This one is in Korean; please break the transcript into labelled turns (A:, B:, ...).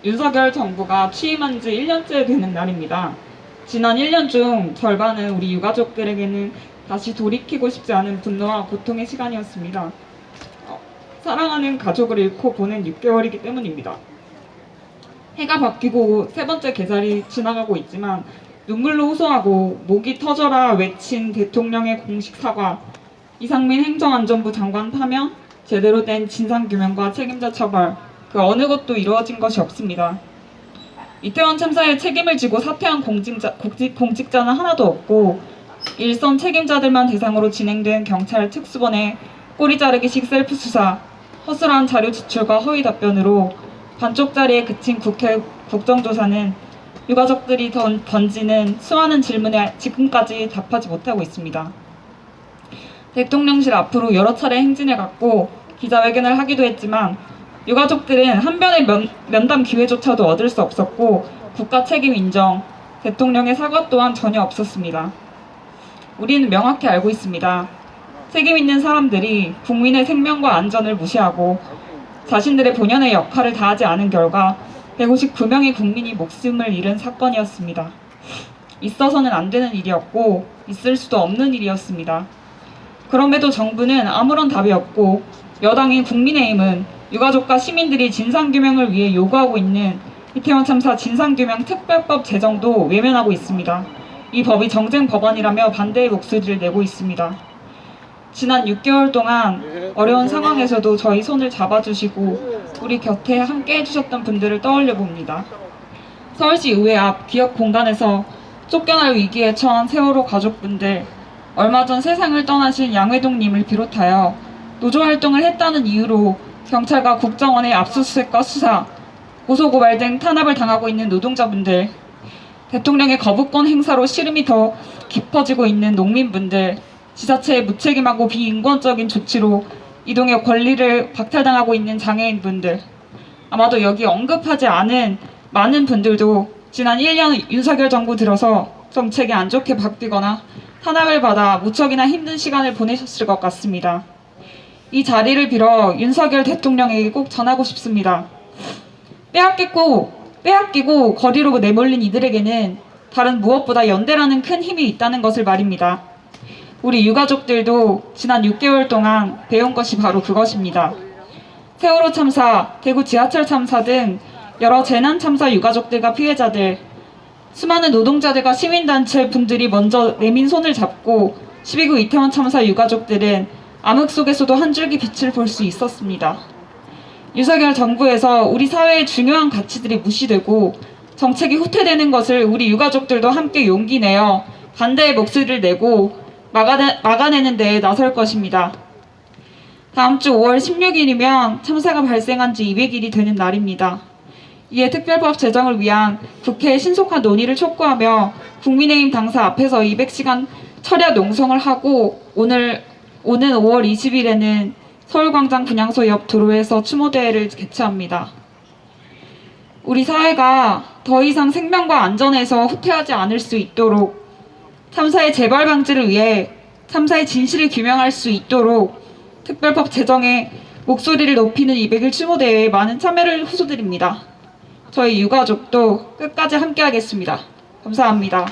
A: 윤석열 정부가 취임한 지 1년째 되는 날입니다. 지난 1년 중 절반은 우리 유가족들에게는 다시 돌이키고 싶지 않은 분노와 고통의 시간이었습니다. 사랑하는 가족을 잃고 보낸 6개월이기 때문입니다. 해가 바뀌고 세 번째 계절이 지나가고 있지만 눈물로 호소하고 목이 터져라 외친 대통령의 공식 사과, 이상민 행정안전부 장관 파면, 제대로 된 진상규명과 책임자 처벌, 그 어느 것도 이루어진 것이 없습니다. 이태원 참사에 책임을 지고 사퇴한 공직자는 하나도 없고 일선 책임자들만 대상으로 진행된 경찰 특수본의 꼬리 자르기식 셀프 수사, 허술한 자료 지출과 허위 답변으로 반쪽짜리에 그친 국회 국정조사는 유가족들이 던지는 수많은 질문에 지금까지 답하지 못하고 있습니다. 대통령실 앞으로 여러 차례 행진해 갔고 기자회견을 하기도 했지만 유가족들은 한 번의 면담 기회조차도 얻을 수 없었고 국가 책임 인정, 대통령의 사과 또한 전혀 없었습니다. 우리는 명확히 알고 있습니다. 책임 있는 사람들이 국민의 생명과 안전을 무시하고 자신들의 본연의 역할을 다하지 않은 결과 159명의 국민이 목숨을 잃은 사건이었습니다. 있어서는 안 되는 일이었고 있을 수도 없는 일이었습니다. 그럼에도 정부는 아무런 답이 없고 여당인 국민의힘은 유가족과 시민들이 진상규명을 위해 요구하고 있는 이태원 참사 진상규명 특별법 제정도 외면하고 있습니다. 이 법이 정쟁 법안이라며 반대의 목소리를 내고 있습니다. 지난 6개월 동안 어려운 상황에서도 저희 손을 잡아주시고 우리 곁에 함께 해주셨던 분들을 떠올려 봅니다. 서울시 의회 앞 기업 공간에서 쫓겨날 위기에 처한 세월호 가족분들, 얼마 전 세상을 떠나신 양회동님을 비롯하여 노조활동을 했다는 이유로 경찰과 국정원의 압수수색과 수사, 고소고발 등 탄압을 당하고 있는 노동자분들, 대통령의 거부권 행사로 시름이 더 깊어지고 있는 농민분들, 지자체의 무책임하고 비인권적인 조치로 이동의 권리를 박탈당하고 있는 장애인분들, 아마도 여기 언급하지 않은 많은 분들도 지난 1년 윤석열 정부 들어서 정책이 안 좋게 바뀌거나 탄압을 받아 무척이나 힘든 시간을 보내셨을 것 같습니다. 이 자리를 빌어 윤석열 대통령에게 꼭 전하고 싶습니다. 빼앗기고 거리로 내몰린 이들에게는 다른 무엇보다 연대라는 큰 힘이 있다는 것을 말입니다. 우리 유가족들도 지난 6개월 동안 배운 것이 바로 그것입니다. 세월호 참사, 대구 지하철 참사 등 여러 재난 참사 유가족들과 피해자들, 수많은 노동자들과 시민단체 분들이 먼저 내민 손을 잡고 12구 이태원 참사 유가족들은 암흑 속에서도 한 줄기 빛을 볼 수 있었습니다. 윤석열 정부에서 우리 사회의 중요한 가치들이 무시되고 정책이 후퇴되는 것을 우리 유가족들도 함께 용기 내어 반대의 목소리를 내고 막아내는 데에 나설 것입니다. 다음 주 5월 16일이면 참사가 발생한 지 200일이 되는 날입니다. 이에 특별법 제정을 위한 국회의 신속한 논의를 촉구하며 국민의힘 당사 앞에서 200시간 철야 농성을 하고 오는 5월 20일에는 서울광장 분향소 옆 도로에서 추모대회를 개최합니다. 우리 사회가 더 이상 생명과 안전에서 후퇴하지 않을 수 있도록, 참사의 재발 방지를 위해 참사의 진실을 규명할 수 있도록 특별법 제정에 목소리를 높이는 200일 추모대회에 많은 참여를 호소드립니다. 저희 유가족도 끝까지 함께하겠습니다. 감사합니다.